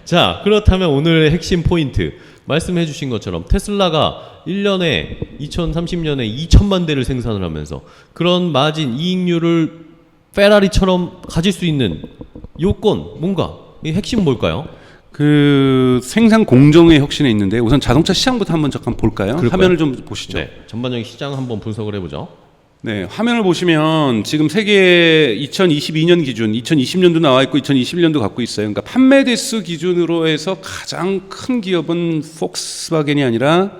자, 그렇다면 오늘의 핵심 포인트 말씀해 주신 것처럼 테슬라가 1년에 2030년에 2천만 대를 생산을 하면서 그런 마진 이익률을 페라리처럼 가질 수 있는 요건 뭔가 이 핵심 뭘까요? 그 생산 공정의 혁신에 있는데 우선 자동차 시장부터 한번 잠깐 볼까요? 그럴까요? 화면을 좀 보시죠. 네, 전반적인 시장 한번 분석을 해보죠. 네, 화면을 보시면 지금 세계 2022년 기준, 2020년도 나와 있고 2021년도 갖고 있어요. 그러니까 판매 대수 기준으로 해서 가장 큰 기업은 폭스바겐이 아니라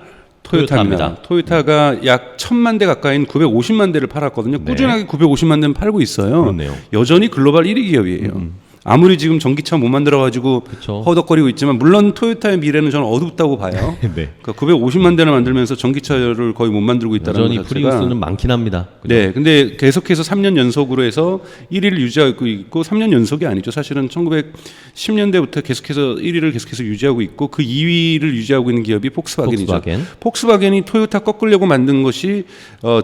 토요타입니다. 토요타가 약 1000만 대 가까이인 950만 대를 팔았거든요. 꾸준하게 950만 대는 팔고 있어요. 그렇네요. 여전히 글로벌 1위 기업이에요. 아무리 지금 전기차 못 만들어가지고 그쵸. 허덕거리고 있지만 물론 토요타의 미래는 저는 어둡다고 봐요. 네. 그러니까 950만 대를 만들면서 전기차를 거의 못 만들고 있다는 여전히 것 자체가 프리우스는 많긴 합니다. 그죠? 네, 근데 계속해서 3년 연속으로 해서 1위를 유지하고 있고 3년 연속이 아니죠. 사실은 1910년대부터 계속해서 1위를 계속해서 유지하고 있고 그 2위를 유지하고 있는 기업이 폭스바겐이죠. 폭스바겐이 토요타 꺾으려고 만든 것이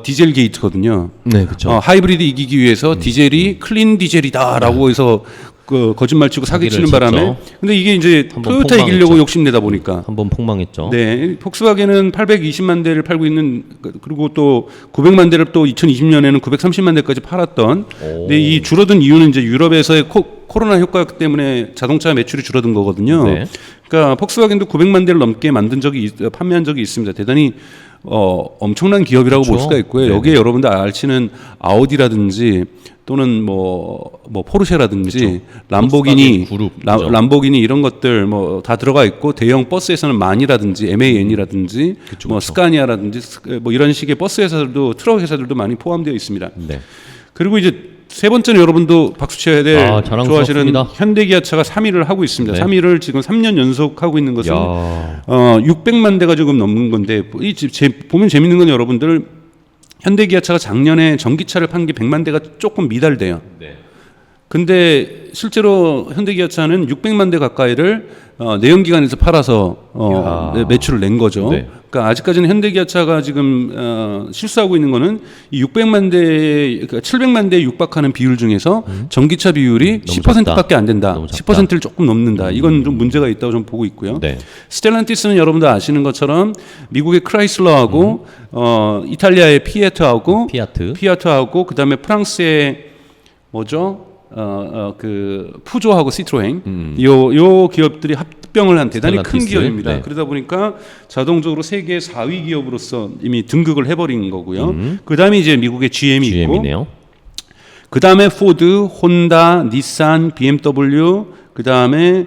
디젤 게이트거든요. 네, 그렇죠. 하이브리드 이기기 위해서 디젤이 클린 디젤이다라고 해서 그 거짓말 치고 사기치는 바람에 근데 이게 이제 토요타 이기려고 욕심내다 보니까 한번 폭망했죠. 네, 폭스바겐은 820만 대를 팔고 있는 그리고 또 900만 대를 또 2020년에는 930만 대까지 팔았던. 근데 이 줄어든 이유는 이제 유럽에서의 코로나 효과 때문에 자동차 매출이 줄어든 거거든요. 네. 그러니까 폭스바겐도 900만 대를 넘게 만든 적이 판매한 적이 있습니다. 대단히 엄청난 기업이라고 그렇죠. 볼 수가 있고요. 네네. 여기에 여러분들 알치는 아우디라든지 또는 뭐 포르쉐라든지 그렇죠. 람보기니 그룹, 람보기니 이런 것들 뭐 다 들어가 있고 대형 버스에서는 만이라든지 MAN이라든지 그쵸, 뭐 그쵸. 스카니아라든지 뭐 이런 식의 버스 회사들도 트럭 회사들도 많이 포함되어 있습니다. 네. 그리고 이제 세 번째는 여러분도 박수 쳐야 될 자랑스럽습니다. 좋아하시는 현대기아차가 3위를 하고 있습니다. 네. 3위를 지금 3년 연속 하고 있는 것은 야. 600만 대가 조금 넘는 건데 보면 재밌는 건 여러분들 현대기아차가 작년에 전기차를 판 게 100만 대가 조금 미달돼요. 네. 근데 실제로 현대기아차는 600만 대 가까이를 내연기관에서 팔아서 매출을 낸 거죠. 네. 그러니까 아직까지는 현대기아차가 지금 실수하고 있는 거는 이 600만 대, 그러니까 700만 대에 육박하는 비율 중에서 전기차 비율이 너무 10%밖에 안 된다. 너무 작다. 10%를 조금 넘는다. 이건 좀 문제가 있다고 좀 보고 있고요. 네. 스텔란티스는 여러분들 아시는 것처럼 미국의 크라이슬러하고 이탈리아의 피아트하고 그다음에 프랑스의 뭐죠? 그 푸조하고 시트로행 요 기업들이 합병을 한 대단히 큰 스텔란티스. 기업입니다. 네. 그러다 보니까 자동적으로 세계 4위 기업으로서 이미 등극을 해버린 거고요. 그 다음에 이제 미국의 GM이 있고, GM이네요. 그 다음에 포드, 혼다, 닛산, BMW, 그 다음에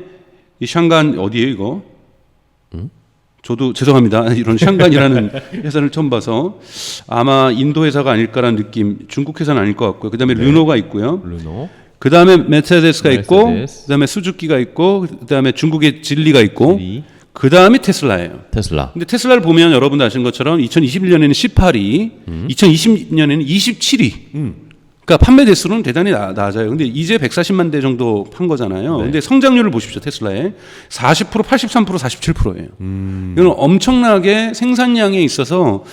이 샹간 어디에요 이거? 저도 죄송합니다. 이런 샹간이라는 회사를 처음 봐서 아마 인도 회사가 아닐까라는 느낌. 중국 회사는 아닐 것 같고요. 그 다음에 르노가 있고요. 르노. 그 다음에 메르세데스가 있고, 메르세데스. 그 다음에 수즈키가 있고, 그 다음에 중국의 진리가 있고, 이 그 다음에 테슬라예요. 테슬라. 근데 테슬라를 보면 여러분도 아시는 것처럼 2021년에는 18위, 2020년에는 27위. 그러니까 판매 대수는 대단히 낮아요. 근데 이제 140만 대 정도 판 거잖아요. 네. 근데 성장률을 보십시오. 테슬라의 40%, 83%, 47%예요. 이건 엄청나게 생산량에 있어서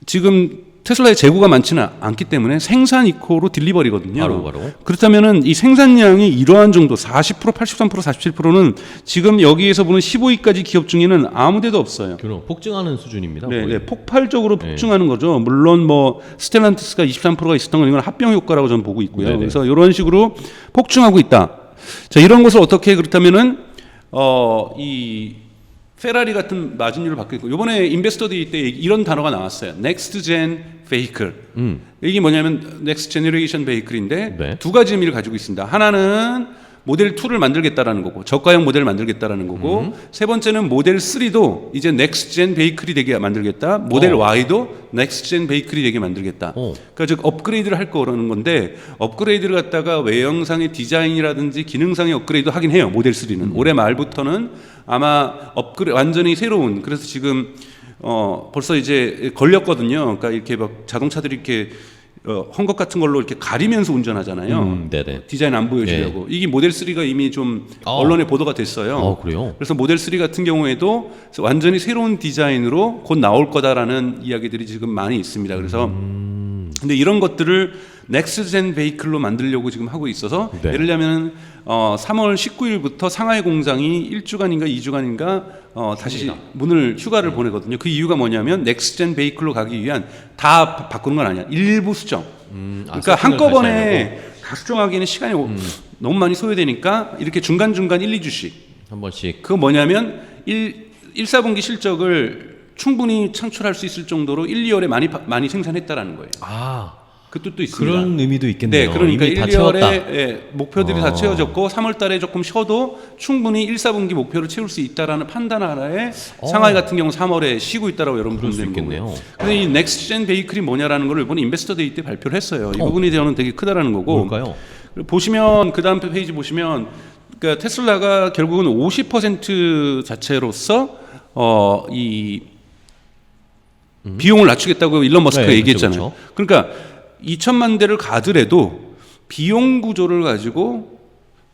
지금 테슬라의 재고가 많지는 않기 때문에 생산 이코로 딜리버리거든요. 바로. 그렇다면은 이 생산량이 이러한 정도 40%, 83%, 47%는 지금 여기에서 보는 15위까지 기업 중에는 아무데도 없어요. 그럼 폭증하는 수준입니다. 네, 거의. 네, 폭발적으로 폭증하는 거죠. 물론 뭐 스텔란티스가 23%가 있었던 건 이건 합병 효과라고 저는 보고 있고요. 네네. 그래서 이런 식으로 폭증하고 있다. 자, 이런 것을 어떻게 그렇다면은 이 페라리 같은 마진율을 받고 있고 이번에 인베스터데이 때 이런 단어가 나왔어요. Next Gen Vehicle. 이게 뭐냐면 Next Generation Vehicle인데 네. 두 가지 의미를 가지고 있습니다. 하나는 모델 2를 만들겠다라는 거고 저가형 모델을 만들겠다라는 거고 세 번째는 모델 3도 이제 Next Gen Vehicle이 되게 만들겠다. 모델 Y도 Next Gen Vehicle이 되게 만들겠다. 그러니까 즉 업그레이드를 할 거라는 건데 업그레이드를 갖다가 외형상의 디자인이라든지 기능상의 업그레이드 하긴 해요. 모델 3는 올해 말부터는 아마 완전히 새로운 그래서 지금 벌써 이제 걸렸거든요. 그러니까 이렇게 막 자동차들이 이렇게 헝겊 같은 걸로 이렇게 가리면서 운전하잖아요. 네네. 디자인 안 보여주려고. 이게 모델 3가 이미 좀 언론에 보도가 됐어요. 그래요? 그래서 모델 3 같은 경우에도 완전히 새로운 디자인으로 곧 나올 거다라는 이야기들이 지금 많이 있습니다. 그래서 근데 이런 것들을 넥스트젠 베이클로 만들려고 지금 하고 있어서 네. 예를 들면 3월 19일부터 상하이 공장이 1주간인가 2주간인가 다시 문을 휴가를 보내거든요. 그 이유가 뭐냐면 넥스트젠 베이클로 가기 위한 다 바꾸는 건 아니야. 일부 수정. 그러니까 한꺼번에 다 수정하기에는 시간이 너무 많이 소요되니까 이렇게 중간중간 1, 2주씩 한 번씩. 그거 뭐냐면 1, 4분기 실적을 충분히 창출할 수 있을 정도로 1, 2월에 많이 생산했다라는 거예요. 아, 그 뜻도 있습니다. 그런 의미도 있겠네요. 네, 그러니까 이미 1, 다 2월에 채웠다. 목표들이 다 채워졌고 3월 달에 조금 쉬어도 충분히 1, 4분기 목표를 채울 수 있다라는 판단 하나에 상하이 같은 경우 3월에 쉬고 있다라고 여러분 그럴 보면 수 되는 있겠네요. 거고요. 근데 이 넥스트젠 베이클이 뭐냐라는 걸 이번에 인베스터 데이 때 발표를 했어요. 이 부분이 저는 되게 크다라는 거고. 뭘까요? 보시면 그 다음 페이지 보시면 그러니까 테슬라가 결국은 50% 자체로서 이 비용을 낮추겠다고 일론 머스크가 네, 얘기했잖아요. 그렇죠. 그러니까 2천만 대를 가더라도 비용 구조를 가지고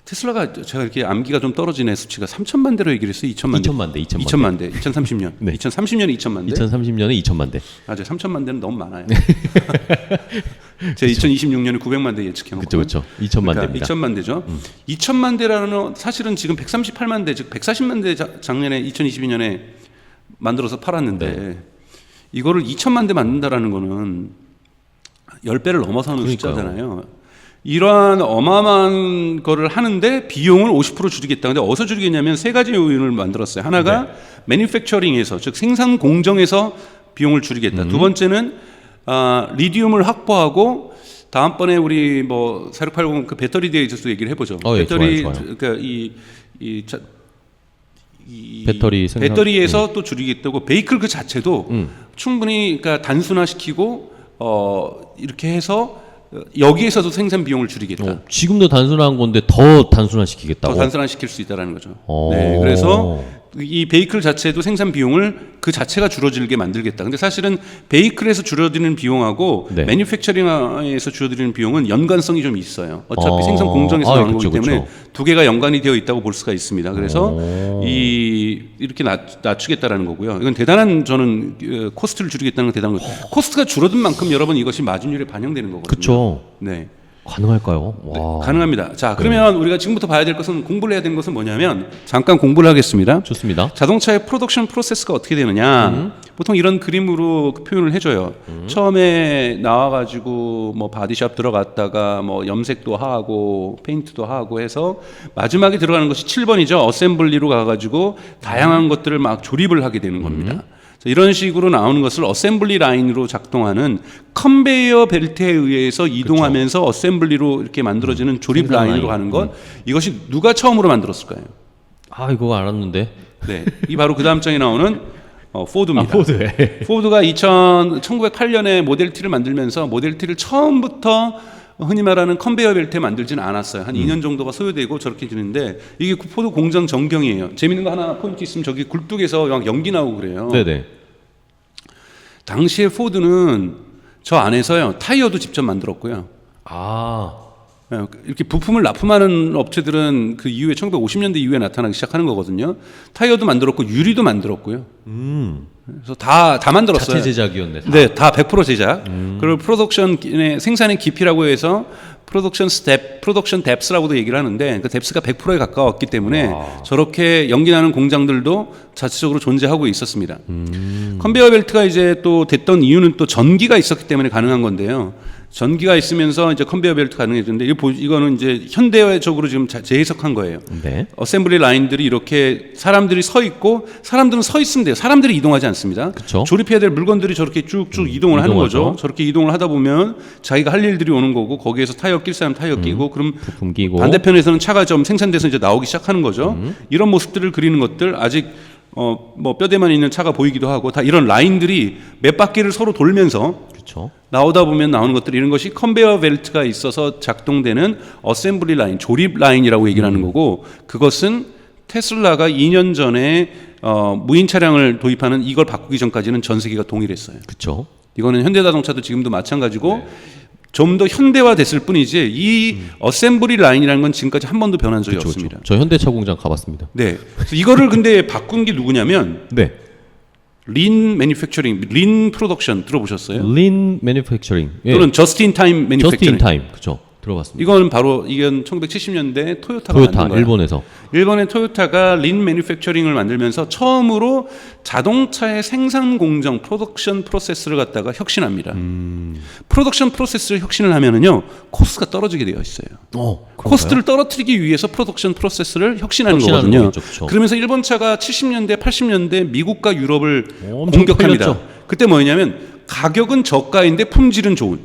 테슬라가 제가 이렇게 암기가 좀 떨어지네 수치가 3천만 대로 얘기를 했어요. 2천만 대. 2천만 대. 2천만 대. 2030년. 네. 2030년에 2천만 대. 2030년에 2천만 대. 맞아요. 3천만 대는 너무 많아요. 제가 2026년에 900만 대 예측해 놓고. 그렇죠. 2천만 그러니까 대입니다. 2천만 대죠. 2천만 대라는 사실은 지금 138만 대, 즉 140만 대 작년에 2022년에 만들어서 팔았는데 네. 이거를 2천만 대 만든다라는 거는 10배를 넘어서는 그러니까요. 숫자잖아요. 이러한 어마어마한 거를 하는데 비용을 50% 줄이겠다. 근데 어디서 줄이겠냐면 세 가지 요인을 만들었어요. 하나가 매니팩처링에서 즉 생산 공정에서 비용을 줄이겠다. 두 번째는 리튬을 확보하고 다음번에 우리 뭐 4680 그 배터리 대회에서도 얘기를 해보죠. 예, 배터리 좋아요, 좋아요. 그러니까 배터리 생산- 배터리에서 또 줄이겠다고 베이클 그 자체도 충분히 그러니까 단순화시키고 이렇게 해서 여기에서도 생산 비용을 줄이겠다. 지금도 단순한 건데 더 단순화시키겠다고. 더 단순화시킬 수 있다라는 거죠. 오. 네, 그래서 이 베이클 자체도 생산 비용을 그 자체가 줄어들게 만들겠다. 근데 사실은 베이클에서 줄어드는 비용하고 네. 매니팩처링에서 줄어드는 비용은 연관성이 좀 있어요. 어차피 생산 공정에서 나오는 그쵸, 거기 때문에 그쵸. 두 개가 연관이 되어 있다고 볼 수가 있습니다. 그래서 이렇게 낮추겠다라는 거고요. 이건 대단한 저는 코스트를 줄이겠다는 건 대단한 거예요. 코스트가 줄어든 만큼 여러분 이것이 마진율에 반영되는 거거든요. 그렇죠. 네. 가능할까요? 와. 가능합니다. 자, 그러면 우리가 지금부터 봐야 될 것은 공부를 해야 되는 것은 뭐냐면 잠깐 공부를 하겠습니다. 좋습니다. 자동차의 프로덕션 프로세스가 어떻게 되느냐? 보통 이런 그림으로 표현을 해줘요. 처음에 나와가지고 뭐 바디샵 들어갔다가 뭐 염색도 하고 페인트도 하고 해서 마지막에 들어가는 것이 7번이죠. 어셈블리로 가가지고 다양한 것들을 막 조립을 하게 되는 겁니다. 이런 식으로 나오는 것을 어셈블리 라인으로 작동하는 컨베이어 벨트에 의해서 이동하면서 어셈블리로 이렇게 만들어지는 조립 생산 라인으로 라인. 가는 것. 이것이 누가 처음으로 만들었을까요? 아, 이거 알았는데. 네, 이 바로 그 다음 장에 나오는 포드입니다. 포드. 포드가 1908년에 모델 T를 만들면서 모델 T를 처음부터 흔히 말하는 컨베이어 벨트에 만들지는 않았어요. 한 2년 정도가 소요되고 저렇게 되는데 이게 포드 공장 전경이에요. 재밌는 거 하나 포인트 있으면 저기 굴뚝에서 막 연기 나오고 그래요. 네네. 당시에 포드는 저 안에서요 타이어도 직접 만들었고요. 아, 이렇게 부품을 납품하는 업체들은 그 이후에 1950년대 이후에 나타나기 시작하는 거거든요. 타이어도 만들었고 유리도 만들었고요. 그래서 다 만들었어요. 자체 제작이었네. 다. 네, 다 100% 제작. 그리고 프로덕션의 생산의 깊이라고 해서 프로덕션 스텝, 프로덕션 뎁스라고도 얘기를 하는데 그 뎁스가 100%에 가까웠기 때문에 저렇게 연기 나는 공장들도 자체적으로 존재하고 있었습니다. 컨베이어 벨트가 이제 또 됐던 이유는 또 전기가 있었기 때문에 가능한 건데요. 전기가 있으면서 이제 컨베이어 벨트 가능해졌는데 이거는 이제 현대적으로 지금 재해석한 거예요. 네. 어셈블리 라인들이 이렇게 사람들이 서 있고 사람들은 서 있으면 돼요. 사람들이 이동하지 않습니다. 그쵸. 조립해야 될 물건들이 저렇게 쭉쭉 이동을 하는 이동하죠. 거죠. 저렇게 이동을 하다 보면 자기가 할 일들이 오는 거고 거기에서 타이어 낄 사람 타이어 끼고 그럼 부품 끼고. 반대편에서는 차가 좀 생산돼서 이제 나오기 시작하는 거죠. 이런 모습들을 그리는 것들 아직 뭐 뼈대만 있는 차가 보이기도 하고 다 이런 라인들이 몇 바퀴를 서로 돌면서 그렇죠. 나오다 보면 나오는 것들 이런 것이 컨베이어 벨트가 있어서 작동되는 어셈블리 라인, 조립 라인이라고 얘기를 하는 거고 그것은 테슬라가 2년 전에 무인 차량을 도입하는 이걸 바꾸기 전까지는 전 세계가 동일했어요. 그렇죠. 이거는 현대자동차도 지금도 마찬가지고 좀 더 현대화됐을 뿐이지 이 어셈블리 라인이라는 건 지금까지 한 번도 변한 적이 그쵸, 없습니다. 그쵸. 저 현대차 공장 가봤습니다. 네, 그래서 이거를 근데 바꾼 게 누구냐면 네. 린 매니팩처링, 린 프로덕션 들어보셨어요? Lean Manufacturing. 예. 또는 저스트 인 타임 Just in 매니팩처링. time. 그렇죠. 들어봤습니다. 이건 바로 이건 1970년대 토요타가 토요타 만든 거예요. 일본에서. 일본의 토요타가 린 매니팩처링을 만들면서 처음으로 자동차의 생산 공정 프로덕션 프로세스를 갖다가 혁신합니다. 프로덕션 프로세스를 혁신을 하면은요 코스트가 떨어지게 되어 있어요. 그런가요? 코스트를 떨어뜨리기 위해서 프로덕션 프로세스를 혁신하는 혁신하는 거거든요. 거겠죠, 그쵸. 그러면서 일본 차가 70년대, 80년대 미국과 유럽을 엄청 공격합니다. 팔렸죠. 그때 뭐냐면 가격은 저가인데 품질은 좋은.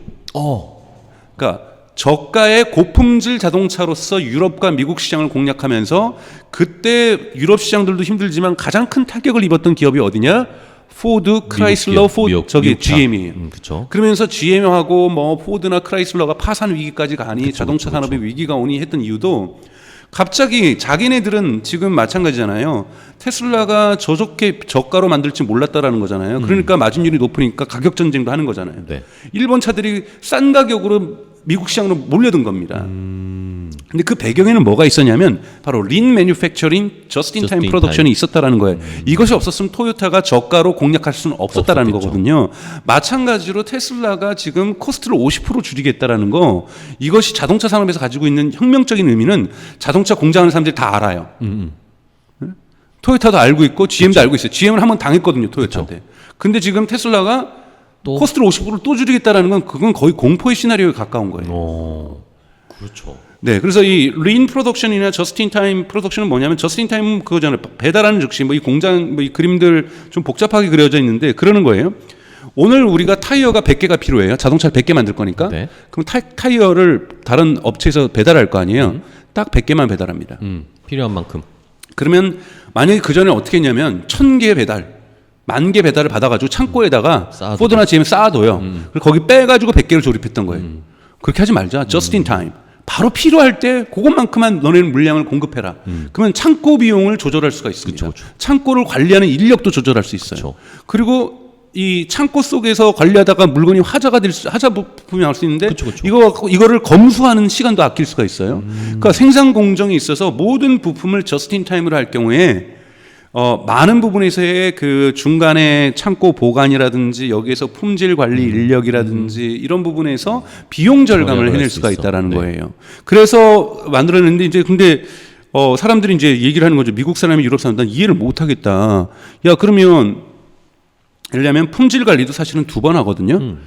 그러니까 저가의 고품질 자동차로서 유럽과 미국 시장을 공략하면서 그때 유럽 시장들도 힘들지만 가장 큰 타격을 입었던 기업이 어디냐? 포드, 크라이슬러, 저기 GM이에요. 그렇죠. 그러면서 GM하고 뭐 포드나 크라이슬러가 파산 위기까지 가니 자동차 산업의 위기가 오니 했던 이유도 갑자기 자기네들은 지금 마찬가지잖아요. 테슬라가 저렇게 저가로 만들지 몰랐다라는 거잖아요. 그러니까 마진율이 높으니까 가격 전쟁도 하는 거잖아요. 네. 일본 차들이 싼 가격으로 미국 시장으로 몰려든 겁니다. 근데 그 배경에는 뭐가 있었냐면 바로 린 매뉴팩처링, 저스트 인 타임 프로덕션이 있었다라는 거예요. 이것이 없었으면 토요타가 저가로 공략할 수는 없었다라는 거거든요. 마찬가지로 테슬라가 지금 코스트를 50% 줄이겠다라는 거, 이것이 자동차 산업에서 가지고 있는 혁명적인 의미는 자동차 공장하는 사람들이 다 알아요. 토요타도 알고 있고 GM도 알고 있어요. GM은 한번 당했거든요, 토요타한테. 근데 지금 테슬라가 또? 코스트를 50%를 또 줄이겠다라는 건 그건 거의 공포의 시나리오에 가까운 거예요. 그렇죠. 네, 그래서 이 린 프로덕션이나 저스트 인 타임 프로덕션은 뭐냐면 저스트 인 타임 그거잖아요. 배달하는 즉시 뭐 이 공장 뭐 이 그림들 좀 복잡하게 그려져 있는데 그러는 거예요. 오늘 우리가 타이어가 100개가 필요해요. 자동차를 100개 만들 거니까. 네. 그럼 타이어를 다른 업체에서 배달할 거 아니에요. 딱 100개만 배달합니다. 필요한 만큼. 그러면 만약에 그 전에 어떻게 했냐면 1000개 배달, 10,000개 배달을 받아가지고 창고에다가 쌓아두고. 포드나 GM 쌓아둬요. 그리고 거기 빼가지고 100개를 조립했던 거예요. 그렇게 하지 말자. Just in time. 바로 필요할 때 그것만큼만 너네는 물량을 공급해라. 그러면 창고 비용을 조절할 수가 있습니다. 그쵸. 창고를 관리하는 인력도 조절할 수 있어요. 그쵸. 그리고 이 창고 속에서 관리하다가 물건이 화자 부품이 나올 수 있는데 그쵸. 이거를 검수하는 시간도 아낄 수가 있어요. 그러니까 생산 공정이 있어서 모든 부품을 저스트 인 타임으로 할 경우에 많은 부분에서의 그 중간에 창고 보관이라든지 여기에서 품질 관리 인력이라든지 이런 부분에서 비용 절감을 해낼 수가 있다라는 네. 거예요. 그래서 만들어냈는데 이제 근데 사람들이 이제 얘기를 하는 거죠. 미국 사람이 유럽 사람 난 이해를 못 하겠다. 야, 그러면 예를 들면 품질 관리도 사실은 2번 하거든요.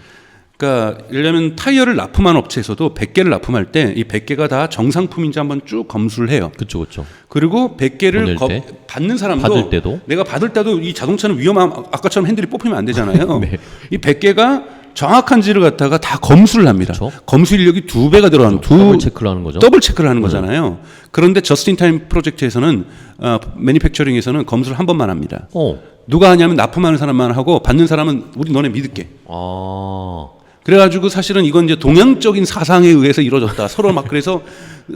그러니까 예를 들면 타이어를 납품한 업체에서도 100개를 납품할 때 이 100개가 다 정상품인지 한번 쭉 검수를 해요. 그렇죠. 그리고 100개를 보낼 때? 받는 사람도 받을 때도? 내가 받을 때도 이 자동차는 위험함 아까처럼 핸들이 뽑히면 안 되잖아요. 네. 이 100개가 정확한지를 갖다가 다 검수를 합니다. 그쵸. 검수 인력이 2배가 들어가는 더블 체크를 하는 거죠. 더블 체크를 하는 거잖아요. 그런데 저스트 인 타임 프로젝트에서는 매니팩처링에서는 검수를 한 번만 합니다. 누가 하냐면 납품하는 사람만 하고 받는 사람은 우리 너네 믿을게. 그래가지고 사실은 이건 이제 동양적인 사상에 의해서 이루어졌다. 서로 막 그래서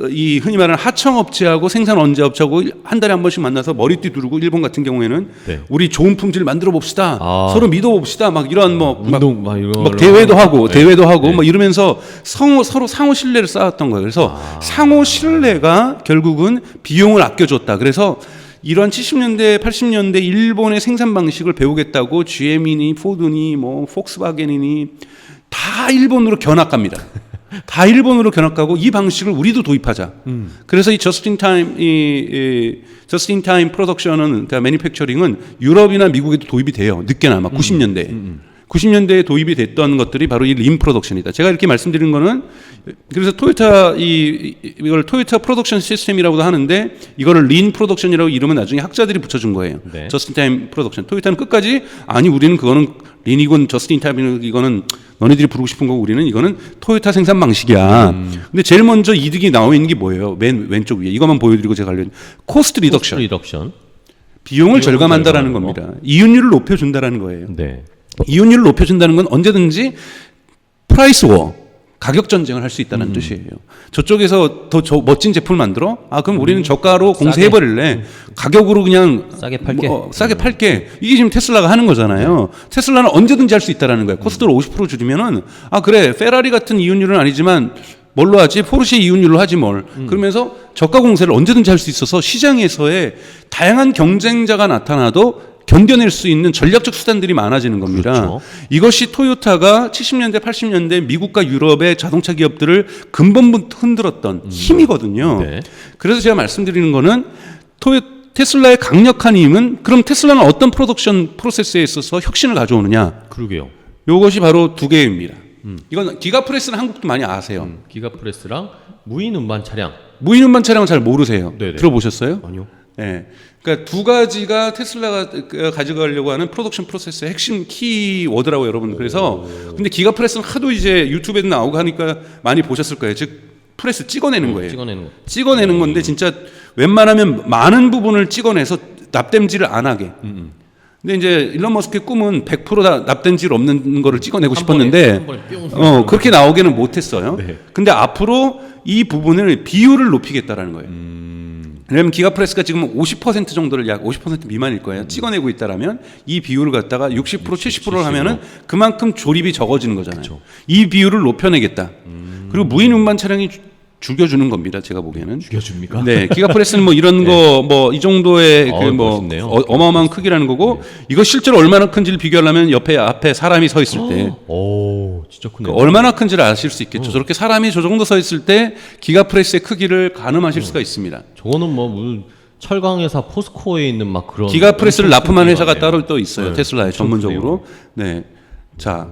이 흔히 말하는 하청업체하고 생산원자업체하고 한 달에 한 번씩 만나서 머리띠 두르고 일본 같은 경우에는 네. 우리 좋은 품질 만들어 봅시다. 서로 믿어 봅시다. 막 이런 뭐 운동 막 이런 막 대회도 하고 네. 대회도 하고 네. 뭐 이러면서 서로 상호 신뢰를 쌓았던 거예요. 그래서 상호 신뢰가 결국은 비용을 아껴줬다. 그래서 이러한 70년대, 80년대 일본의 생산 방식을 배우겠다고 GM이니 포드니 뭐 폭스바겐이니 다 일본으로 견학갑니다. 다 일본으로 견학가고 이 방식을 우리도 도입하자. 그래서 이 저스트 인 타임 저스트 인 타임 프로덕션은 그러니까 매니팩처링은 유럽이나 미국에도 도입이 돼요. 늦게나마 90년대에. 90년대에 도입이 됐던 것들이 바로 이 린 프로덕션이다. 제가 이렇게 말씀드리는 거는 그래서 토요타 이걸 토요타 프로덕션 시스템이라고도 하는데 이거를 린 프로덕션이라고 이름은 나중에 학자들이 붙여준 거예요. 네. 저스트 인 타임 프로덕션. 토요타는 끝까지 아니 우리는 그거는 린이건 저스트 인 타임 이거는 너네들이 부르고 싶은 거고 우리는 이거는 토요타 생산 방식이야. 근데 제일 먼저 이득이 나와 있는 게 뭐예요? 왼쪽 위에 이것만 보여드리고 제가 관련 코스트 리덕션. 비용을 절감한다라는 겁니다. 이윤율을 높여준다라는 거예요. 네. 이윤율을 높여준다는 건 언제든지 프라이스 워 가격 전쟁을 할 수 있다는 뜻이에요. 저쪽에서 더 멋진 제품을 만들어? 그럼 우리는 저가로 공세해버릴래. 가격으로 그냥 싸게 팔게. 싸게 팔게. 이게 지금 테슬라가 하는 거잖아요. 테슬라는 언제든지 할 수 있다는 거예요. 코스트를 50% 줄이면은 그래 페라리 같은 이윤율은 아니지만 뭘로 하지? 포르쉐 이윤율로 하지 뭘. 그러면서 저가 공세를 언제든지 할 수 있어서 시장에서의 다양한 경쟁자가 나타나도 견뎌낼 수 있는 전략적 수단들이 많아지는 겁니다. 그렇죠. 이것이 토요타가 70년대, 80년대 미국과 유럽의 자동차 기업들을 근본부터 흔들었던 힘이거든요. 네. 그래서 제가 말씀드리는 거는 테슬라의 강력한 힘은 그럼 테슬라는 어떤 프로덕션 프로세스에 있어서 혁신을 가져오느냐? 그러게요. 이것이 바로 두 개입니다. 이건 기가프레스는 한국도 많이 아세요. 기가프레스랑 무인 운반 차량. 무인 운반 차량은 잘 모르세요. 네네. 들어보셨어요? 아니요. 네. 그러니까 두 가지가 테슬라가 가져가려고 하는 프로덕션 프로세스의 핵심 키워드라고 여러분. 그래서 근데 기가프레스는 하도 이제 유튜브에도 나오고 하니까 많이 보셨을 거예요. 즉 프레스 찍어내는 거예요. 찍어내는 거. 찍어내는 건데 진짜 웬만하면 많은 부분을 찍어내서 납땜질을 안 하게. 근데 이제 일론 머스크의 꿈은 100%다 납땜질 없는 거를 찍어내고 싶었는데 한 번에 뿅. 그렇게 나오기는 못했어요. 네. 근데 앞으로 이 부분을 비율을 높이겠다라는 거예요. 왜냐하면 기가프레스가 지금 50% 정도를 약 50% 미만일 거예요. 찍어내고 있다라면 이 비율을 갖다가 60% 70%를 하면은 그만큼 조립이 적어지는 거잖아요. 그쵸. 이 비율을 높여내겠다. 그리고 무인 운반 차량이 죽여주는 겁니다. 제가 보기에는. 죽여줍니까? 네, 기가프레스는 뭐 이런 거 뭐 이 정도의 그 뭐 멋있네요. 어마어마한 크기라는 거고 이거 실제로 얼마나 큰지를 비교하려면 앞에 사람이 서 있을 때 오, 진짜 크네. 얼마나 큰지를 아실 수 있겠죠. 저렇게 사람이 저 정도 서 있을 때 기가프레스의 크기를 가늠하실 수가 있습니다. 저거는 뭐 무슨 철강 회사 포스코에 있는 막 그런 기가프레스를 엄청 납품하는 큰 회사가 기관이에요. 따로 또 있어요. 네, 테슬라에 엄청 전문적으로. 네. 자,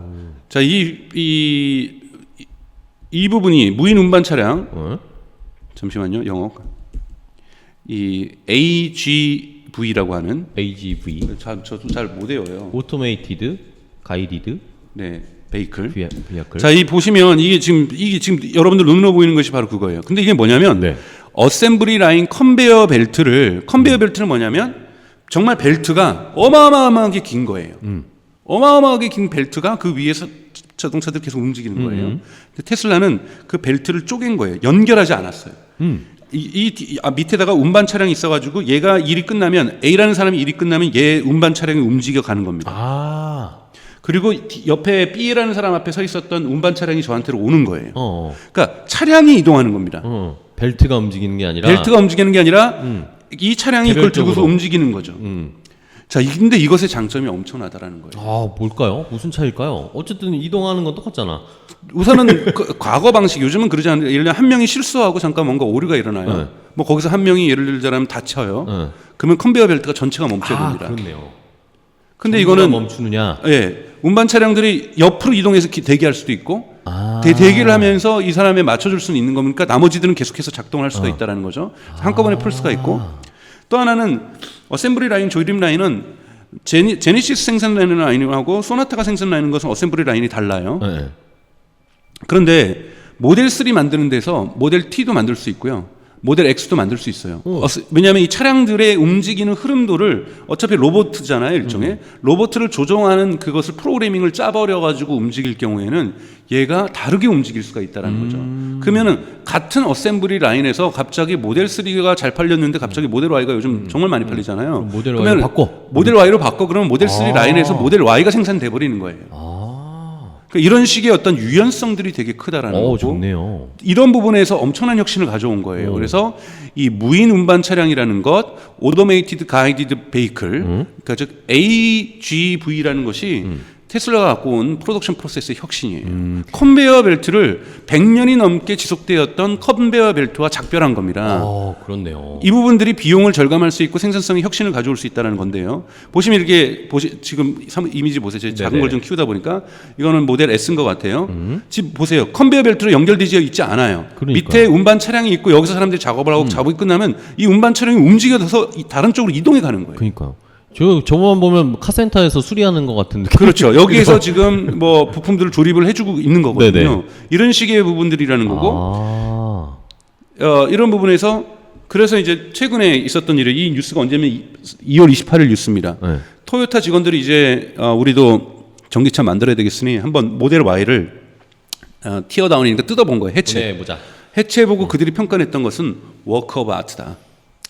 이 부분이 무인 운반 차량. 어? 잠시만요. 영어. 이 AGV라고 하는 AGV, 저도 잘 못 외워요. 오토메이티드 가이디드 네. 베이클. 비아클. 자, 이 보시면 이게 지금 여러분들 눈으로 보이는 것이 바로 그거예요. 근데 이게 뭐냐면 네. 어셈블리 라인 컨베이어 벨트는 뭐냐면 정말 벨트가 어마어마하게 긴 거예요. 어마어마하게 긴 벨트가 그 위에서 자동차들 계속 움직이는 거예요. 근데 테슬라는 그 벨트를 쪼갠 거예요. 연결하지 않았어요. 밑에다가 운반 차량이 있어가지고 얘가 일이 끝나면 A라는 사람이 일이 끝나면 얘 운반 차량이 움직여 가는 겁니다. 아. 그리고 옆에 B라는 사람 앞에 서 있었던 운반 차량이 저한테로 오는 거예요. 그러니까 차량이 이동하는 겁니다. 벨트가 움직이는 게 아니라 벨트가 움직이는 게 아니라 이 차량이 그걸 개별적으로. 들고서 움직이는 거죠. 자, 근데 이것의 장점이 엄청나다라는 거예요. 아, 뭘까요? 무슨 차일까요? 어쨌든 이동하는 건 똑같잖아. 우선은 과거 방식, 요즘은 그러지 않는데 예를 들면 한 명이 실수하고 잠깐 뭔가 오류가 일어나요. 네. 뭐 거기서 한 명이 예를 들자면 다쳐요. 네. 그러면 컨베이어 벨트가 전체가 멈춰야 됩니다. 그렇네요. 근데 전부가 이거는 멈추느냐? 예, 운반 차량들이 옆으로 이동해서 대기할 수도 있고 아. 대기를 하면서 이 사람에 맞춰줄 수는 있는 겁니까? 나머지들은 계속해서 작동할 수가 있다는 거죠. 한꺼번에 풀 수가 있고 또 하나는 어셈블리 라인, 조립 라인은 제네시스 생산하는 라인하고 소나타가 생산하는 것은 어셈블리 라인이 달라요. 네. 그런데 모델 3 만드는 데서 모델 T도 만들 수 있고요. 모델 X도 만들 수 있어요. 왜냐하면 이 차량들의 움직이는 흐름도를 어차피 로봇잖아요, 일종의. 로봇을 조종하는 그것을 프로그래밍을 짜버려 가지고 움직일 경우에는 얘가 다르게 움직일 수가 있다는 거죠. 그러면은 같은 어셈블리 라인에서 갑자기 모델 3가 잘 팔렸는데 갑자기 모델 Y가 요즘 정말 많이 팔리잖아요. 모델 Y로 그러면 바꿔. 모델 Y로 바꿔 그러면 모델 3 라인에서 모델 Y가 생산돼 버리는 거예요. 그러니까 이런 식의 어떤 유연성들이 되게 크다라는 거고. 좋네요. 이런 부분에서 엄청난 혁신을 가져온 거예요. 그래서 이 무인 운반 차량이라는 것, 오토메이티드 가이디드 베이클, 그러니까 즉 AGV라는 것이 테슬라가 갖고 온 프로덕션 프로세스의 혁신이에요. 컨베이어 벨트를 100년이 넘게 지속되었던 컨베이어 벨트와 작별한 겁니다. 그렇네요. 이 부분들이 비용을 절감할 수 있고 생산성의 혁신을 가져올 수 있다는 건데요. 보시면 이렇게 지금 이미지 보세요. 제가 작은 걸 좀 키우다 보니까 이거는 모델 S인 것 같아요. 지금 보세요. 컨베이어 벨트로 연결되지 있지 않아요. 그러니까요. 밑에 운반 차량이 있고 여기서 사람들이 작업을 하고 작업이 끝나면 이 운반 차량이 움직여서 다른 쪽으로 이동해 가는 거예요. 그러니까요. 저만 보면 카센터에서 수리하는 것 같은 느낌. 그렇죠. 여기에서 지금 뭐 부품들을 조립을 해주고 있는 거거든요. 네네. 이런 식의 부분들이라는 거고. 이런 부분에서 그래서 이제 최근에 있었던 일이 이 뉴스가 언제면 2월 28일 뉴스입니다. 네. 토요타 직원들이 이제 우리도 전기차 만들어야 되겠으니 한번 모델 Y를 티어다운이니까 뜯어본 거예요. 보자. 해체해보고 그들이 평가했던 것은 워크 오브 아트다.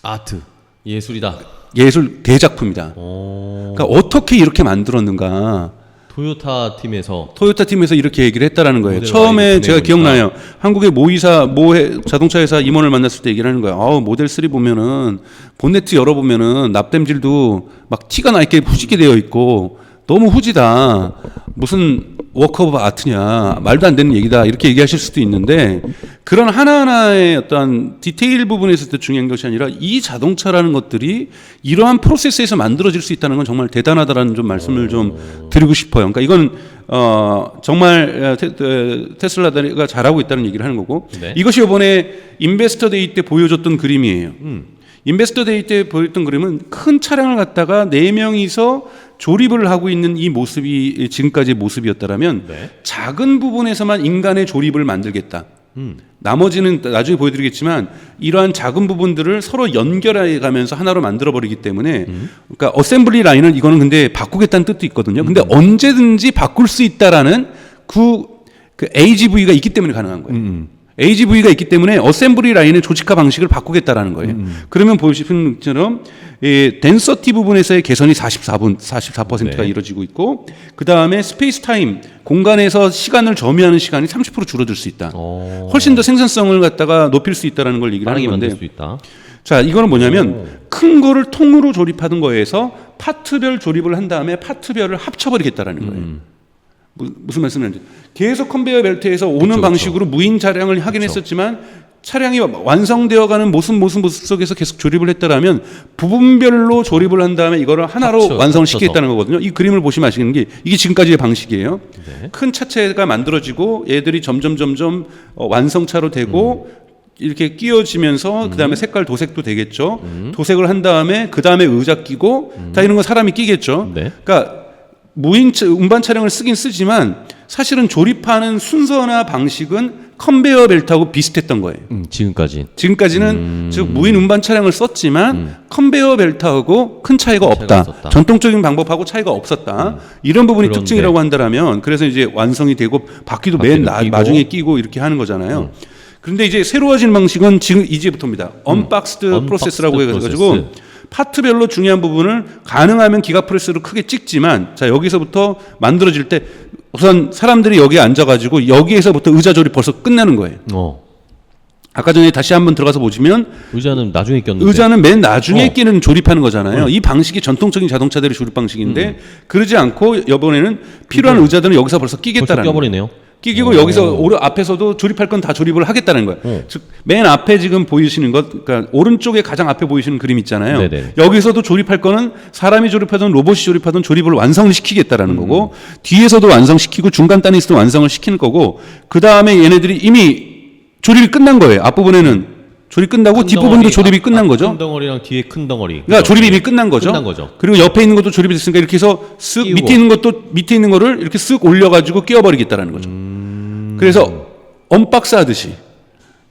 아트. 예술이다. 예술 대작품이다. 그러니까 어떻게 이렇게 만들었는가. 토요타 팀에서 토요타 팀에서 이렇게 얘기를 했다라는 거예요. 모델 처음에 Y를 제가 보내고 기억나요. 한국의 자동차 회사 임원을 만났을 때 얘기를 하는 거예요. 모델 3 보면은 본네트 열어보면은 납땜질도 막 티가 나 있게 후지게 되어 있고 너무 후지다. 무슨 워크 오브 아트냐. 말도 안 되는 얘기다. 이렇게 얘기하실 수도 있는데 그런 하나하나의 어떤 디테일 부분에서 중요한 것이 아니라 이 자동차라는 것들이 이러한 프로세스에서 만들어질 수 있다는 건 정말 대단하다라는 좀 말씀을 좀 드리고 싶어요. 그러니까 이건 정말 테슬라가 잘하고 있다는 얘기를 하는 거고 네. 이것이 이번에 인베스터 데이 때 보여줬던 그림이에요. 인베스터 데이 때 보였던 그림은 큰 차량을 갖다가 4명이서 조립을 하고 있는 이 모습이 지금까지의 모습이었다라면 네. 작은 부분에서만 인간의 조립을 만들겠다. 나머지는 나중에 보여드리겠지만 이러한 작은 부분들을 서로 연결해 가면서 하나로 만들어버리기 때문에 그러니까 어셈블리 라인을 이거는 근데 바꾸겠다는 뜻도 있거든요. 근데 언제든지 바꿀 수 있다라는 그 AGV가 있기 때문에 가능한 거예요. AGV가 있기 때문에 어셈블리 라인의 조직화 방식을 바꾸겠다라는 거예요. 그러면 보시는 것처럼 덴서티 부분에서의 개선이 44%가 네. 이루어지고 있고 그 다음에 스페이스 타임 공간에서 시간을 점유하는 시간이 30% 줄어들 수 있다. 훨씬 더 생산성을 갖다가 높일 수 있다라는 걸 얘기를 하는 빠르게 만들 건데 수 있다. 자 이거는 뭐냐면 큰 거를 통으로 조립하던 거에서 파트별 조립을 한 다음에 파트별을 합쳐버리겠다라는 거예요. 무슨 말씀인지 계속 컨베이어 벨트에서 오는 그쵸, 방식으로 무인 차량을 하긴 했었지만 차량이 완성되어가는 모습 속에서 계속 조립을 했다라면 부분별로 조립을 한 다음에 이거를 하나로 완성을 시키겠다는 거거든요. 이 그림을 보시면 아시는 게 이게 지금까지의 방식이에요. 네. 큰 차체가 만들어지고 얘들이 점점 완성차로 되고 이렇게 끼워지면서 그 다음에 색깔 도색도 되겠죠. 도색을 한 다음에 그 다음에 의자 끼고 다 이런 거 사람이 끼겠죠. 네. 그러니까 운반 차량을 쓰긴 쓰지만 사실은 조립하는 순서나 방식은 컨베이어 벨트하고 비슷했던 거예요. 지금까지는 즉 무인 운반 차량을 썼지만 컨베이어 벨트하고 큰 차이가 없다. 전통적인 방법하고 차이가 없었다. 이런 부분이 그런데. 특징이라고 한다면 그래서 이제 완성이 되고 바퀴도 맨 끼고. 나중에 끼고 이렇게 하는 거잖아요. 그런데 이제 새로워진 방식은 지금 이제부터입니다. 언박스드 프로세스라고 해가지고 파트별로 중요한 부분을 가능하면 기가프레스로 크게 찍지만 자 여기서부터 만들어질 때 우선 사람들이 여기에 앉아가지고 여기에서부터 의자 조립 벌써 끝나는 거예요. 아까 전에 다시 한번 들어가서 보시면 의자는 나중에 꼈는데 의자는 맨 나중에 끼는 조립하는 거잖아요. 이 방식이 전통적인 자동차들의 조립 방식인데 그러지 않고 이번에는 필요한 의자들은 여기서 벌써 끼겠다라는 벌써 껴버리네요. 끼고 여기서 앞에서도 조립할 건 다 조립을 하겠다는 거예요. 즉 맨 앞에 지금 보이시는 것, 그러니까 오른쪽에 가장 앞에 보이시는 그림 있잖아요. 네네. 여기서도 조립할 거는 사람이 조립하든 로봇이 조립하든 조립을 완성을 시키겠다라는 거고 뒤에서도 완성시키고 중간 단에서도 완성을 시키는 거고 그 다음에 얘네들이 이미 조립이 끝난 거예요. 앞부분에는 조립 끝나고 뒷부분도 조립이 끝난 거죠. 큰 덩어리랑 뒤에 큰 덩어리. 그러니까 조립이 이미 끝난 거죠. 그리고 옆에 있는 것도 조립이 됐으니까 이렇게 해서 쓱 밑에 있는 거를 이렇게 쓱 올려가지고 끼워버리겠다라는 거죠. 그래서 언박스 하듯이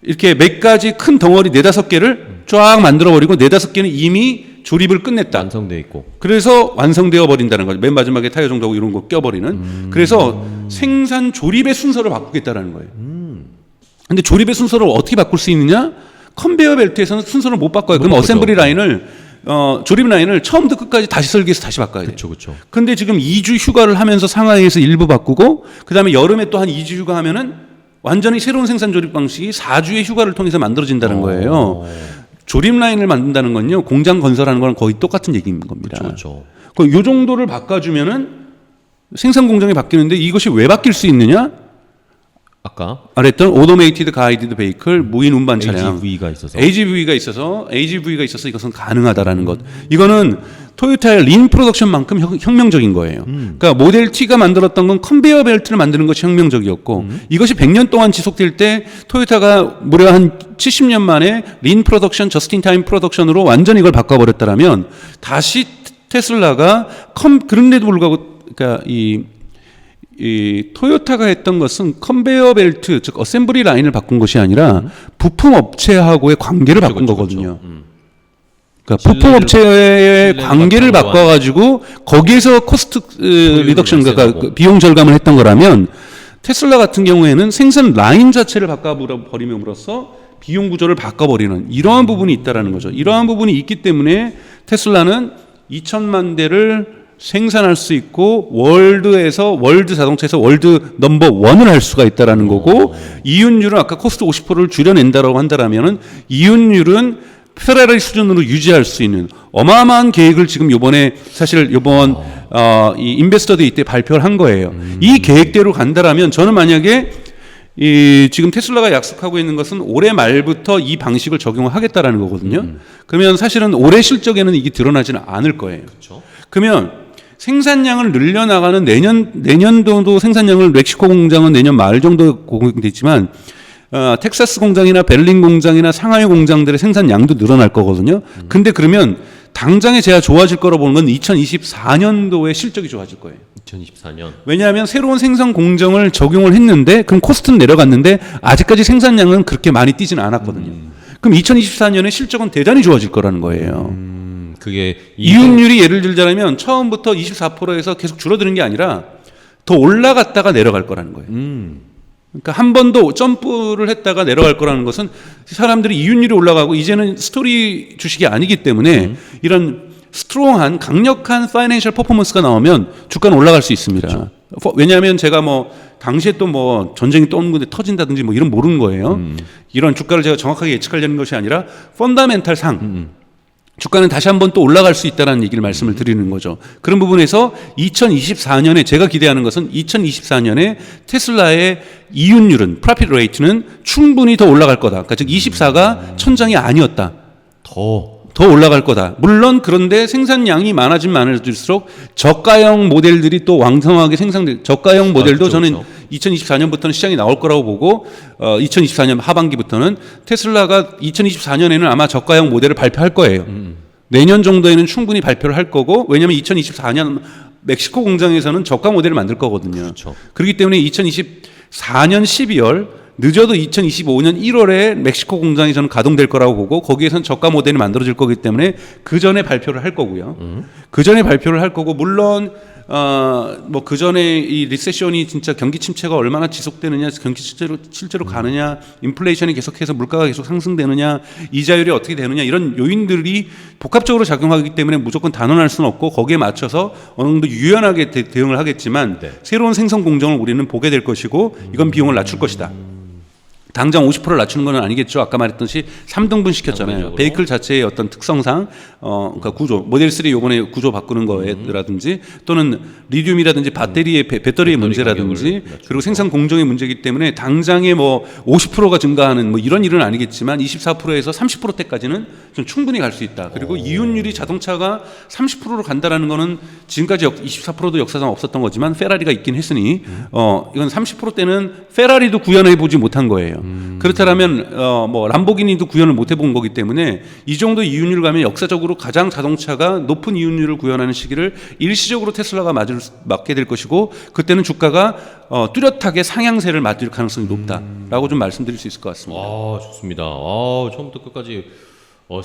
이렇게 몇 가지 큰 덩어리 4-5개를 쫙 만들어버리고 4-5개는 이미 조립을 끝냈다. 완성돼 있고. 그래서 완성되어 버린다는 거죠. 맨 마지막에 타이어 정도하고 이런 거 껴버리는. 그래서 생산 조립의 순서를 바꾸겠다라는 거예요. 근데 조립의 순서를 어떻게 바꿀 수 있느냐? 컨베이어 벨트에서는 순서를 못 바꿔요. 그럼 어셈블리 라인을 조립 라인을 처음부터 끝까지 다시 설계해서 다시 바꿔야 돼요. 그렇죠. 근데 지금 2주 휴가를 하면서 상하이에서 일부 바꾸고 그다음에 여름에 또 한 2주 휴가 하면은 완전히 새로운 생산 조립 방식이 4주의 휴가를 통해서 만들어진다는 거예요. 조립 라인을 만든다는 건요. 공장 건설하는 거랑 거의 똑같은 얘기인 겁니다. 그렇죠. 요 정도를 바꿔주면은 생산 공정이 바뀌는데 이것이 왜 바뀔 수 있느냐? 아까 말했던 오토메이티드 가이디드 베이클 무인 운반 차량 AGV가 있어서 이것은 가능하다라는 것. 이거는 토요타의 린 프로덕션만큼 혁명적인 거예요. 그러니까 모델 T가 만들었던 건 컨베이어 벨트를 만드는 것이 혁명적이었고 이것이 100년 동안 지속될 때 토요타가 무려 한 70년 만에 린 프로덕션, 저스틴 타임 프로덕션으로 완전히 이걸 바꿔버렸다면 다시 테슬라가 그런데도 불구하고 그러니까 이 토요타가 했던 것은 컨베이어 벨트, 즉 어셈블리 라인을 바꾼 것이 아니라 부품 업체하고의 관계를 바꾼 거거든요. 그러니까 부품 업체의 관계를 바꿔가지고 거기에서 코스트 리덕션, 그러니까 비용 절감을 했던 거라면 테슬라 같은 경우에는 생산 라인 자체를 바꿔버림으로써 비용 구조를 바꿔버리는 이러한 부분이 있다라는 거죠. 이러한 부분이 있기 때문에 테슬라는 2천만 대를 생산할 수 있고 월드 자동차에서 월드 넘버 원을 할 수가 있다라는 거고 이윤율은 아까 코스트 50%를 줄여낸다라고 한다라면은 이윤율은 페라리 수준으로 유지할 수 있는 어마어마한 계획을 지금 요번에 사실 요번 이 인베스터 데이 때 발표를 한 거예요. 이 계획대로 간다라면 저는 만약에 지금 테슬라가 약속하고 있는 것은 올해 말부터 이 방식을 적용을 하겠다라는 거거든요. 그러면 사실은 올해 실적에는 이게 드러나지는 않을 거예요. 그렇죠. 그러면 생산량을 늘려나가는 내년도도 생산량을 멕시코 공장은 내년 말 정도 공개됐지만 텍사스 공장이나 베를린 공장이나 상하이 공장들의 생산량도 늘어날 거거든요. 근데 그러면 당장에 제가 좋아질 거라고 보는 건 2024년도에 실적이 좋아질 거예요. 2024년. 왜냐하면 새로운 생산 공정을 적용을 했는데 그럼 코스트는 내려갔는데 아직까지 생산량은 그렇게 많이 뛰지는 않았거든요. 그럼 2024년에 실적은 대단히 좋아질 거라는 거예요. 그게 이윤율이 예를 들자면 처음부터 24%에서 계속 줄어드는 게 아니라 더 올라갔다가 내려갈 거라는 거예요. 그러니까 한 번 더 점프를 했다가 내려갈 거라는 것은 사람들이 이윤율이 올라가고 이제는 스토리 주식이 아니기 때문에 이런 스트롱한 강력한 파이낸셜 퍼포먼스가 나오면 주가는 올라갈 수 있습니다. 그렇죠. 왜냐하면 제가 뭐 당시에 또 뭐 전쟁이 또 오는 건데 터진다든지 뭐 이런 모르는 거예요. 이런 주가를 제가 정확하게 예측하려는 것이 아니라 펀다멘탈 상 주가는 다시 한번 또 올라갈 수 있다는 얘기를 말씀을 드리는 거죠. 그런 부분에서 2024년에 제가 기대하는 것은 2024년에 테슬라의 이윤율은 프로핏 레이트는 충분히 더 올라갈 거다. 그러니까 즉 24가 천장이 아니었다. 더 올라갈 거다. 물론 그런데 생산량이 많아지면 많아질수록 저가형 모델들이 또 왕성하게 생산될 저가형 모델도 그렇죠, 저는 그렇죠. 2024년부터는 시장이 나올 거라고 보고 2024년 하반기부터는 테슬라가 2024년에는 아마 저가형 모델을 발표할 거예요. 내년 정도에는 충분히 발표를 할 거고 왜냐하면 2024년 멕시코 공장에서는 저가 모델을 만들 거거든요. 그렇죠. 그렇기 때문에 2024년 12월 늦어도 2025년 1월에 멕시코 공장이 저는 가동될 거라고 보고 거기에선 저가 모델이 만들어질 거기 때문에 그 전에 발표를 할 거고요. 그 전에 발표를 할 거고 물론 뭐 그 전에 이 리세션이 진짜 경기 침체가 얼마나 지속되느냐, 경기 실제로 가느냐, 인플레이션이 계속해서 물가가 계속 상승되느냐, 이자율이 어떻게 되느냐 이런 요인들이 복합적으로 작용하기 때문에 무조건 단언할 수는 없고 거기에 맞춰서 어느 정도 유연하게 대응을 하겠지만 새로운 생산 공정을 우리는 보게 될 것이고 이건 비용을 낮출 것이다. 당장 50%를 낮추는 건 아니겠죠. 아까 말했듯이 3등분 시켰잖아요. 베이클 자체의 어떤 특성상 그러니까 구조, 모델 3 요번에 구조 바꾸는 거라든지 또는 리튬이라든지 배터리의 문제라든지 그리고 생산 공정의 문제이기 때문에 당장에 뭐 50%가 증가하는 뭐 이런 일은 아니겠지만 24%에서 30%대까지는 좀 충분히 갈 수 있다. 그리고 이윤율이 자동차가 30%로 간다라는 거는 지금까지 24%도 역사상 없었던 거지만 페라리가 있긴 했으니 이건 30%대는 페라리도 구현해 보지 못한 거예요. 그렇다면 뭐 람보기니도 구현을 못 해본 거기 때문에 이 정도 이윤율 가면 역사적으로 가장 자동차가 높은 이윤율을 구현하는 시기를 일시적으로 테슬라가 맞게 될 것이고 그때는 주가가 뚜렷하게 상향세를 맞을 가능성이 높다라고 좀 말씀드릴 수 있을 것 같습니다. 아, 좋습니다. 처음부터 끝까지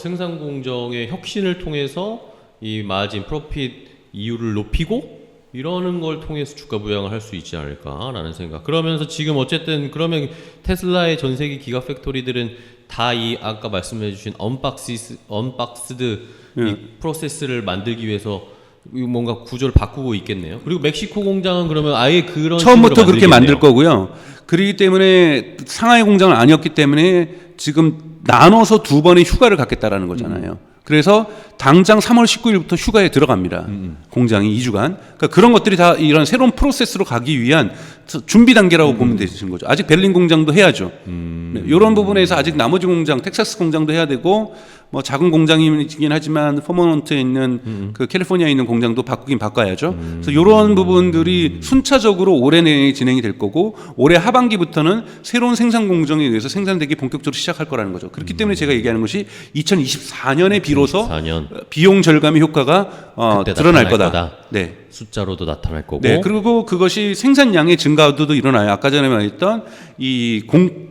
생산 공정의 혁신을 통해서 이 마진 프로핏 이율을 높이고 이러는 걸 통해서 주가 부양을 할 수 있지 않을까라는 생각. 그러면서 지금 어쨌든 그러면 테슬라의 전 세계 기가 팩토리들은 다 이 아까 말씀해주신 언박스드 이 프로세스를 만들기 위해서 뭔가 구조를 바꾸고 있겠네요. 그리고 멕시코 공장은 그러면 아예 그런 처음부터 그렇게 만들 거고요. 그렇기 때문에 상하이 공장은 아니었기 때문에 지금 나눠서 두 번의 휴가를 갖겠다라는 거잖아요. 그래서 당장 3월 19일부터 휴가에 들어갑니다. 공장이 2주간. 그러니까 그런 것들이 다 이런 새로운 프로세스로 가기 위한 준비 단계라고 보면 되시는 거죠. 아직 베를린 공장도 해야죠. 이런 부분에서 아직 나머지 공장, 텍사스 공장도 해야 되고 뭐 작은 공장이긴 하지만 포머넌트에 있는 그 캘리포니아에 있는 공장도 바꾸긴 바꿔야죠. 그래서 이런 부분들이 순차적으로 올해 내에 진행이 될 거고 올해 하반기부터는 새로운 생산 공정에 의해서 생산되기 본격적으로 시작할 거라는 거죠. 그렇기 때문에 제가 얘기하는 것이 2024년에 비로소 비용 절감의 효과가 드러날 거다. 네. 숫자로도 나타날 거고. 네. 그리고 그것이 생산량의 증가도 일어나요. 아까 전에 말했던 이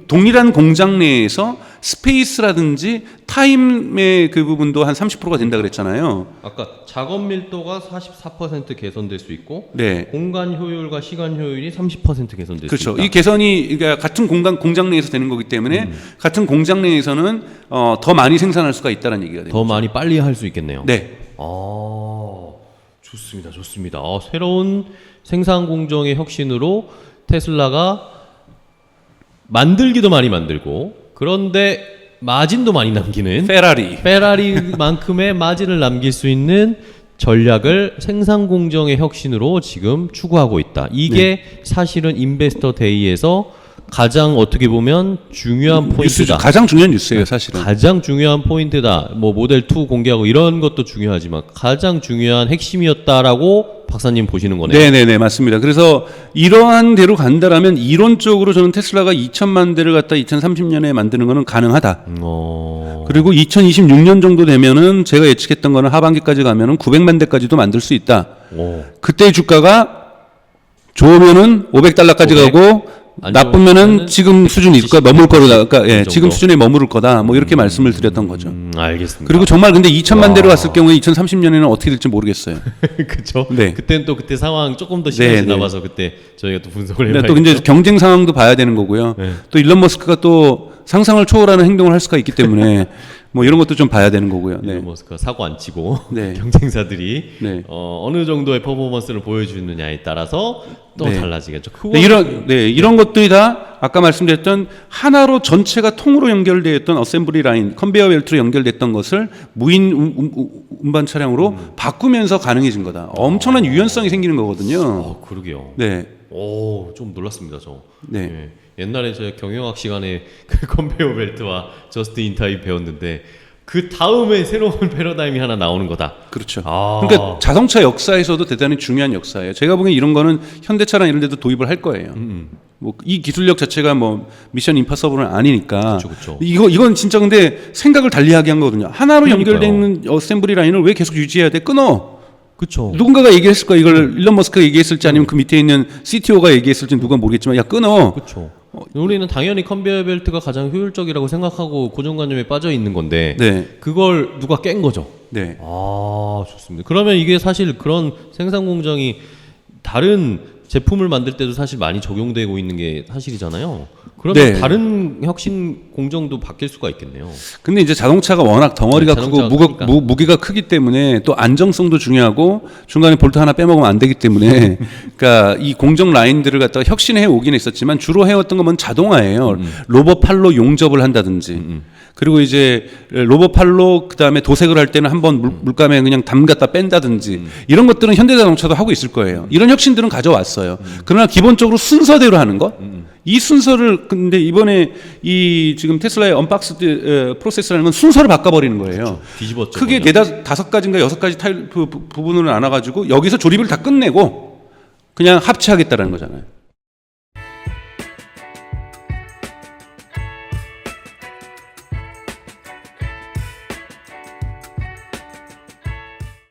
동일한 공장 내에서 스페이스라든지 타임의 그 부분도 한 30%가 된다 그랬잖아요. 아까 작업 밀도가 44% 개선될 수 있고 네. 공간 효율과 시간 효율이 30% 개선될 수 있다. 그렇죠. 이 개선이 그러니까 같은 공장 내에서 되는 거기 때문에 같은 공장 내에서는 더 많이 생산할 수가 있다는 얘기가 돼요. 더 많이 빨리 할 수 있겠네요. 네. 좋습니다. 좋습니다. 새로운 생산 공정의 혁신으로 테슬라가 만들기도 많이 만들고 그런데 마진도 많이 남기는 페라리만큼의 마진을 남길 수 있는 전략을 생산 공정의 혁신으로 지금 추구하고 있다. 이게 사실은 인베스터 데이에서 가장 어떻게 보면 중요한 포인트다. 가장 중요한 뉴스예요, 사실은. 가장 중요한 포인트다. 뭐 모델 2 공개하고 이런 것도 중요하지만 가장 중요한 핵심이었다라고 박사님 보시는 거네요. 네네네, 맞습니다. 그래서 이러한 대로 간다라면 이론적으로 저는 테슬라가 2천만 대를 갖다 2030년에 만드는 거는 가능하다. 그리고 2026년 정도 되면은 제가 예측했던 거는 하반기까지 가면은 900만 대까지도 만들 수 있다. 그때 주가가 좋으면은 $500까지 500? 가고 나쁘면은 지금 수준일 거야, 머물 거다. 그러니까 그 지금 수준에 머무를 거다. 뭐 이렇게 말씀을 드렸던 거죠. 알겠습니다. 그리고 정말 근데 2천만 대로 갔을 경우에 2030년에는 어떻게 될지 모르겠어요. 그렇죠. 네. 그때는 또 그때 상황 조금 더 시간이 네, 지나봐서 그때 저희가 또 분석을 네, 해봐야겠죠. 또 이제 경쟁 상황도 봐야 되는 거고요. 네. 또 일론 머스크가 또 상상을 초월하는 행동을 할 수가 있기 때문에 뭐 이런 것도 좀 봐야 되는 거고요. 네. 일론 머스크가 사고 안 치고 네. 경쟁사들이 네. 어느 정도의 퍼포먼스를 보여주느냐에 따라서 또 네. 달라지겠죠. 네, 이런 것들이 다 아까 말씀드렸던 하나로 전체가 통으로 연결되어 있던 어셈블리 라인, 컨베이어 벨트로 연결됐던 것을 무인 운반 차량으로 바꾸면서 가능해진 거다. 엄청난 유연성이 생기는 거거든요. 그러게요. 네. 좀 놀랐습니다, 저. 네. 예. 옛날에 제가 경영학 시간에 그 컨베이어 벨트와 저스트 인 타임 배웠는데 그 다음에 새로운 패러다임이 하나 나오는 거다. 그렇죠. 그러니까 자동차 역사에서도 대단히 중요한 역사예요. 제가 보기엔 이런 거는 현대차랑 이런 데도 도입을 할 거예요. 뭐 이 기술력 자체가 뭐 미션 임파서블은 아니니까. 그쵸. 이건 진짜 근데 생각을 달리하게 한 거거든요. 하나로 연결되어 있는 어셈블리 라인을 왜 계속 유지해야 돼? 끊어. 그렇죠. 누군가가 얘기했을 거야. 이걸 일론 머스크가 얘기했을지 아니면 그 밑에 있는 CTO가 얘기했을지 누가 모르겠지만 야 끊어. 그렇죠. 우리는 당연히 컨베이어 벨트가 가장 효율적이라고 생각하고 고정관념에 빠져 있는 건데 네. 그걸 누가 깬 거죠. 네. 좋습니다. 그러면 이게 사실 그런 생산 공정이 다른 제품을 만들 때도 사실 많이 적용되고 있는 게 사실이잖아요. 그러면 네. 다른 혁신 공정도 바뀔 수가 있겠네요. 근데 이제 자동차가 워낙 덩어리가 네, 크고 자동차가 크니까. 무게가 크기 때문에 또 안정성도 중요하고 중간에 볼트 하나 빼먹으면 안 되기 때문에 그러니까 이 공정 라인들을 갖다가 혁신해 오긴 했었지만 주로 해왔던 건 자동화예요. 로봇 팔로 용접을 한다든지 그리고 이제 로봇 팔로 그다음에 도색을 할 때는 한번 물감에 그냥 담갔다 뺀다든지 이런 것들은 현대자동차도 하고 있을 거예요. 이런 혁신들은 가져왔어요. 그러나 기본적으로 순서대로 하는 것 이 순서를 근데 이번에 이 지금 테슬라의 언박스 프로세스라는 건 순서를 바꿔버리는 거예요. 그렇죠. 뒤집었죠. 크게 다섯 가지인가 여섯 가지 부분으로 나눠가지고 여기서 조립을 다 끝내고 그냥 합체하겠다라는 거잖아요.